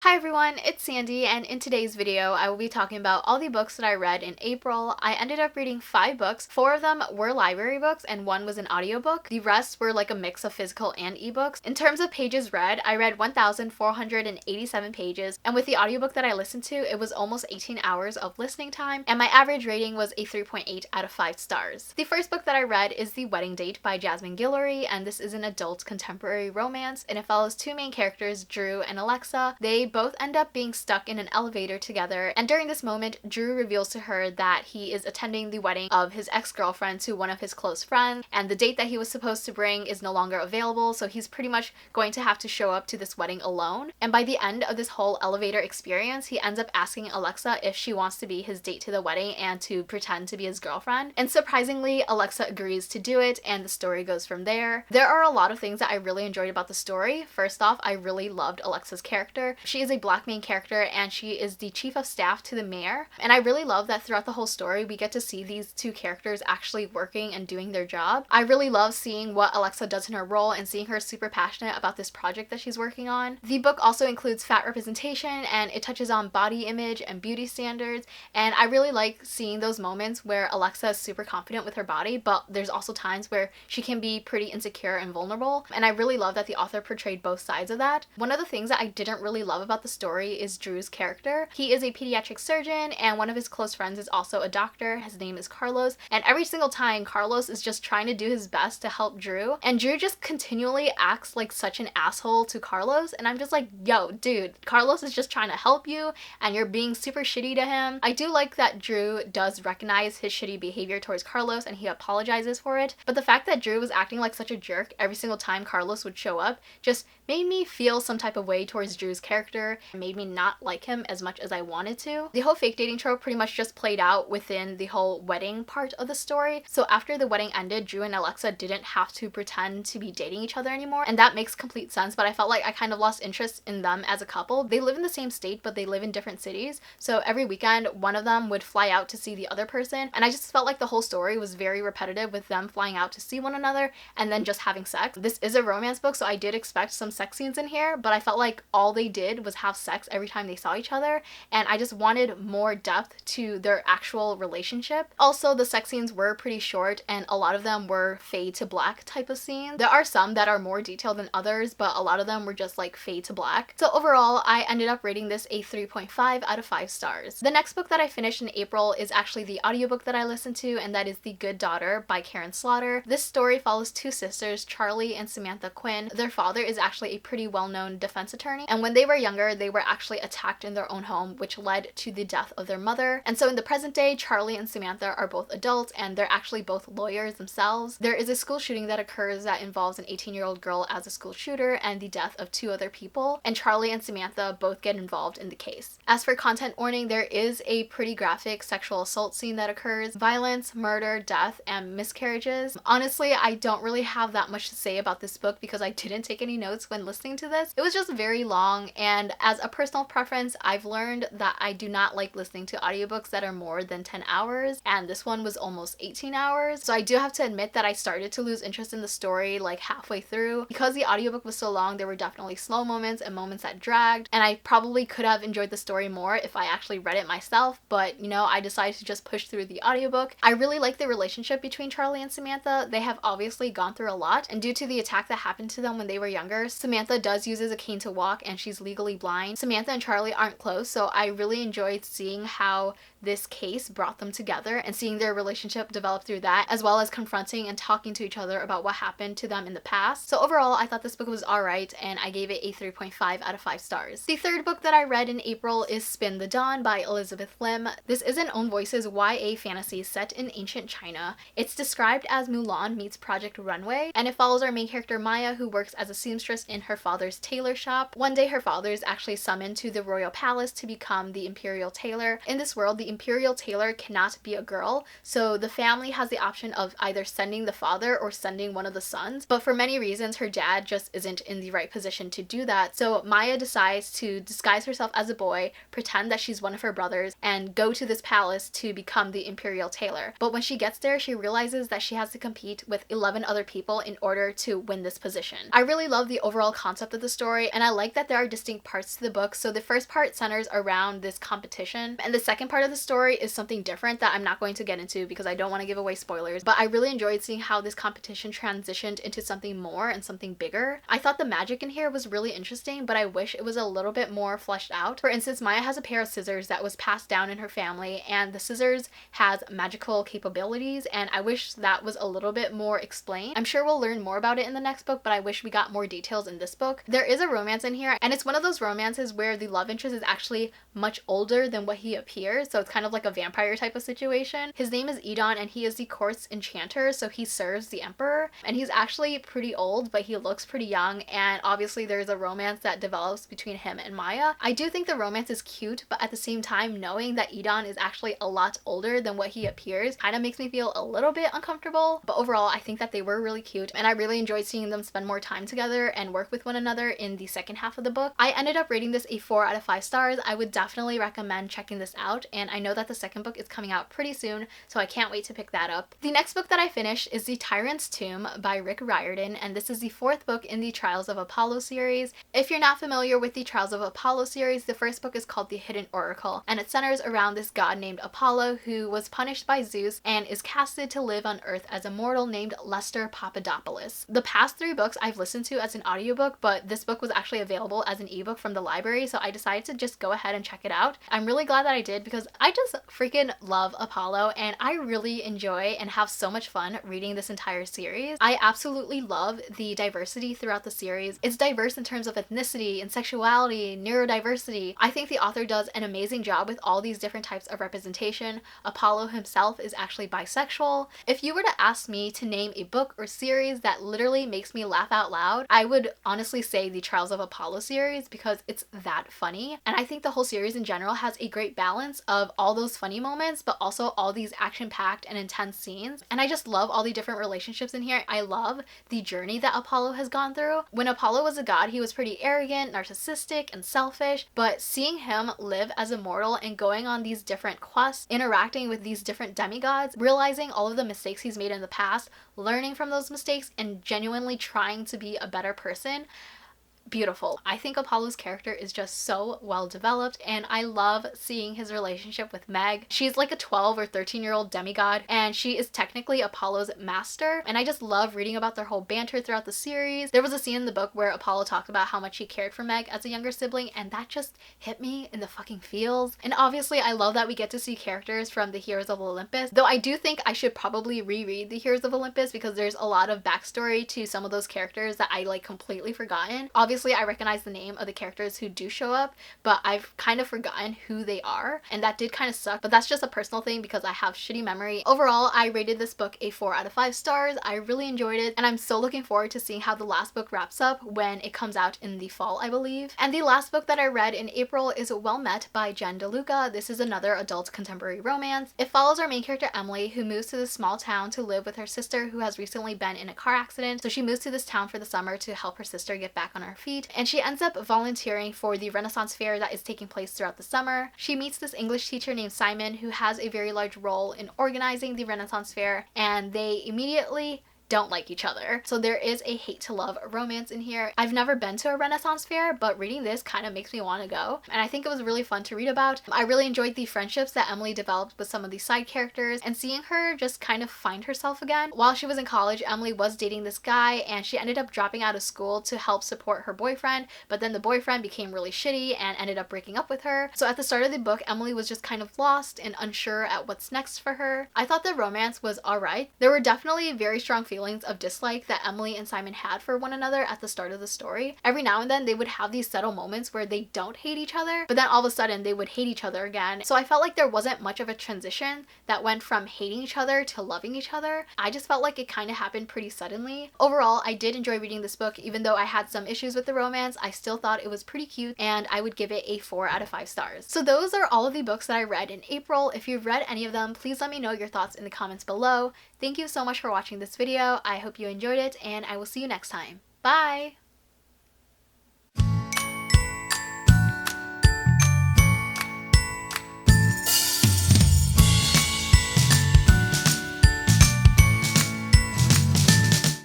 Hi everyone, it's Sandy, and in today's video I will be talking about all the books that I read in April. I ended up reading 5 books. 4 of them were library books and 1 was an audiobook. The rest were like a mix of physical and ebooks. In terms of pages read, I read 1,487 pages, and with the audiobook that I listened to, it was almost 18 hours of listening time, and my average rating was a 3.8 out of 5 stars. The first book that I read is The Wedding Date by Jasmine Guillory, and this is an adult contemporary romance, and it follows 2 main characters, Drew and Alexa. They both end up being stuck in an elevator together, and during this moment, Drew reveals to her that he is attending the wedding of his ex-girlfriend to one of his close friends, and the date that he was supposed to bring is no longer available, so he's pretty much going to have to show up to this wedding alone. And by the end of this whole elevator experience, he ends up asking Alexa if she wants to be his date to the wedding and to pretend to be his girlfriend. And surprisingly, Alexa agrees to do it, and the story goes from there. There are a lot of things that I really enjoyed about the story. First off, I really loved Alexa's character. She is a black main character, and she is the chief of staff to the mayor, and I really love that throughout the whole story we get to see these 2 characters actually working and doing their job. I really love seeing what Alexa does in her role and seeing her super passionate about this project that she's working on. The book also includes fat representation, and it touches on body image and beauty standards, and I really like seeing those moments where Alexa is super confident with her body, but there's also times where she can be pretty insecure and vulnerable, and I really love that the author portrayed both sides of that. One of the things that I didn't really love about the story is Drew's character. He is a pediatric surgeon, and one of his close friends is also a doctor. His name is Carlos, and every single time Carlos is just trying to do his best to help Drew, and Drew just continually acts like such an asshole to Carlos, and I'm just like, yo dude, Carlos is just trying to help you and you're being super shitty to him. I do like that Drew does recognize his shitty behavior towards Carlos and he apologizes for it, but the fact that Drew was acting like such a jerk every single time Carlos would show up just made me feel some type of way towards Drew's character and made me not like him as much as I wanted to. The whole fake dating trope pretty much just played out within the whole wedding part of the story. So after the wedding ended, Drew and Alexa didn't have to pretend to be dating each other anymore, and that makes complete sense, but I felt like I kind of lost interest in them as a couple. They live in the same state, but they live in different cities, so every weekend one of them would fly out to see the other person, and I just felt like the whole story was very repetitive with them flying out to see one another and then just having sex. This is a romance book, so I did expect some sex scenes in here, but I felt like all they did was have sex every time they saw each other, and I just wanted more depth to their actual relationship. Also, the sex scenes were pretty short, and a lot of them were fade to black type of scenes. There are some that are more detailed than others, but a lot of them were just like fade to black. So overall, I ended up rating this a 3.5 out of 5 stars. The next book that I finished in April is actually the audiobook that I listened to, and that is The Good Daughter by Karin. This story follows 2 sisters, Charlie and Samantha Quinn. Their father is actually a pretty well-known defense attorney, and when they were younger, they were actually attacked in their own home, which led to the death of their mother. And so in the present day, Charlie and Samantha are both adults, and they're actually both lawyers themselves. There is a school shooting that occurs that involves an 18-year-old girl as a school shooter and the death of 2 other people, and Charlie and Samantha both get involved in the case. As for content warning, there is a pretty graphic sexual assault scene that occurs, violence, murder, death, and miscarriages. Honestly, I don't really have that much to say about this book because I didn't take any notes when listening to this. It was just very long, and as a personal preference, I've learned that I do not like listening to audiobooks that are more than 10 hours, and this one was almost 18 hours. So I do have to admit that I started to lose interest in the story like halfway through. Because the audiobook was so long, there were definitely slow moments and moments that dragged, and I probably could have enjoyed the story more if I actually read it myself, but you know, I decided to just push through the audiobook. I really like the relationship between Charlie and Samantha. They have obviously gone through a lot, and due to the attack that happened to them when they were younger, Samantha does use a cane to walk and she's legally blind. Samantha and Charlie aren't close, so I really enjoyed seeing how this case brought them together and seeing their relationship develop through that, as well as confronting and talking to each other about what happened to them in the past. So overall, I thought this book was alright, and I gave it a 3.5 out of 5 stars. The third book that I read in April is Spin the Dawn by Elizabeth Lim. This is an Own Voices YA fantasy set in ancient China. It's described as Mulan meets Project Runway, and it follows our main character Maya, who works as a seamstress in her father's tailor shop. One day her father is actually summoned to the royal palace to become the imperial tailor. In this world, the imperial tailor cannot be a girl, so the family has the option of either sending the father or sending one of the sons, but for many reasons her dad just isn't in the right position to do that. So Maya decides to disguise herself as a boy, pretend that she's one of her brothers, and go to this palace to become the imperial tailor. But when she gets there, she realizes that she has to compete with 11 other people in order to win this position. I really love the overall concept of the story, and I like that there are distinct parts to the book. So the first part centers around this competition, and the second part of the story is something different that I'm not going to get into because I don't want to give away spoilers. But I really enjoyed seeing how this competition transitioned into something more and something bigger. I thought the magic in here was really interesting, but I wish it was a little bit more fleshed out. For instance, Maya has a pair of scissors that was passed down in her family, and the scissors has magical capabilities, and I wish that was a little bit more explained. I'm sure we'll learn more about it in the next book, but I wish we got more details in this book. There is a romance in here, and it's one of those romances where the love interest is actually much older than what he appears, so it's kind of like a vampire type of situation. His name is Edon, and he is the court's enchanter, so he serves the emperor, and he's actually pretty old, but he looks pretty young, and obviously there's a romance that develops between him and Maya. I do think the romance is cute, but at the same time, knowing that Edon is actually a lot older than what he appears kind of makes me feel a little bit uncomfortable. But overall, I think that they were really cute, and I really enjoyed seeing them spend more time together and work with one another in the second half of the book. I ended up rating this a 4 out of 5 stars. I would definitely recommend checking this out, and I know that the second book is coming out pretty soon, so I can't wait to pick that up. The next book that I finished is The Tyrant's Tomb by Riordan, and this is the 4th book in the Trials of Apollo series. If you're not familiar with the Trials of Apollo series, the first book is called The Hidden Oracle, and it centers around this god named Apollo who was punished by Zeus and is casted to live on Earth as a mortal named Lester Papadopoulos. The past 3 books I've listened to as an audiobook, but this book was actually available as an ebook from the library, so I decided to just go ahead and check it out. I'm really glad that I did because I just freaking love Apollo, and I really enjoy and have so much fun reading this entire series. I absolutely love the diversity throughout the series. It's diverse in terms of ethnicity and sexuality, neurodiversity. I think the author does an amazing job with all these different types of representation. Apollo himself is actually bisexual. If you were to ask me to name a book or series that literally makes me laugh out loud, I would honestly say the Trials of Apollo series because it's that funny. And I think the whole series in general has a great balance of all those funny moments, but also all these action-packed and intense scenes. And I just love all the different relationships in here. I love the journey that Apollo has gone through. When Apollo was a god, he was pretty arrogant, narcissistic, and selfish, but seeing him live as a mortal and going on these different quests, interacting with these different demigods, realizing all of the mistakes he's made in the past, learning from those mistakes, and genuinely trying to be a better person, beautiful. I think Apollo's character is just so well developed, and I love seeing his relationship with Meg. She's like a 12 or 13-year-old demigod, and she is technically Apollo's master, and I just love reading about their whole banter throughout the series. There was a scene in the book where Apollo talked about how much he cared for Meg as a younger sibling, and that just hit me in the fucking feels. And obviously I love that we get to see characters from the Heroes of Olympus, though I do think I should probably reread the Heroes of Olympus because there's a lot of backstory to some of those characters that I like completely forgotten. Obviously I recognize the name of the characters who do show up, but I've kind of forgotten who they are, and that did kind of suck, but that's just a personal thing because I have shitty memory. Overall, I rated this book a 4 out of 5 stars. I really enjoyed it, and I'm so looking forward to seeing how the last book wraps up when it comes out in the fall, I believe. And the last book that I read in April is Well Met by Jen DeLuca. This is another adult contemporary romance. It follows our main character Emily, who moves to this small town to live with her sister who has recently been in a car accident. So she moves to this town for the summer to help her sister get back on her feet, and she ends up volunteering for the Renaissance Fair that is taking place throughout the summer. She meets this English teacher named Simon who has a very large role in organizing the Renaissance Fair, and they immediately don't like each other. So there is a hate to love romance in here. I've never been to a Renaissance fair, but reading this kind of makes me want to go, and I think it was really fun to read about. I really enjoyed the friendships that Emily developed with some of these side characters, and seeing her just kind of find herself again. While she was in college, Emily was dating this guy, and she ended up dropping out of school to help support her boyfriend, but then the boyfriend became really shitty and ended up breaking up with her. So at the start of the book, Emily was just kind of lost and unsure at what's next for her. I thought the romance was alright. There were definitely very strong feelings of dislike that Emily and Simon had for one another at the start of the story. Every now and then they would have these subtle moments where they don't hate each other, but then all of a sudden they would hate each other again. So I felt like there wasn't much of a transition that went from hating each other to loving each other. I just felt like it kind of happened pretty suddenly. Overall, I did enjoy reading this book. Even though I had some issues with the romance, I still thought it was pretty cute, and I would give it a 4 out of 5 stars. So those are all of the books that I read in April. If you've read any of them, please let me know your thoughts in the comments below. Thank you so much for watching this video. I hope you enjoyed it, and I will see you next time. Bye!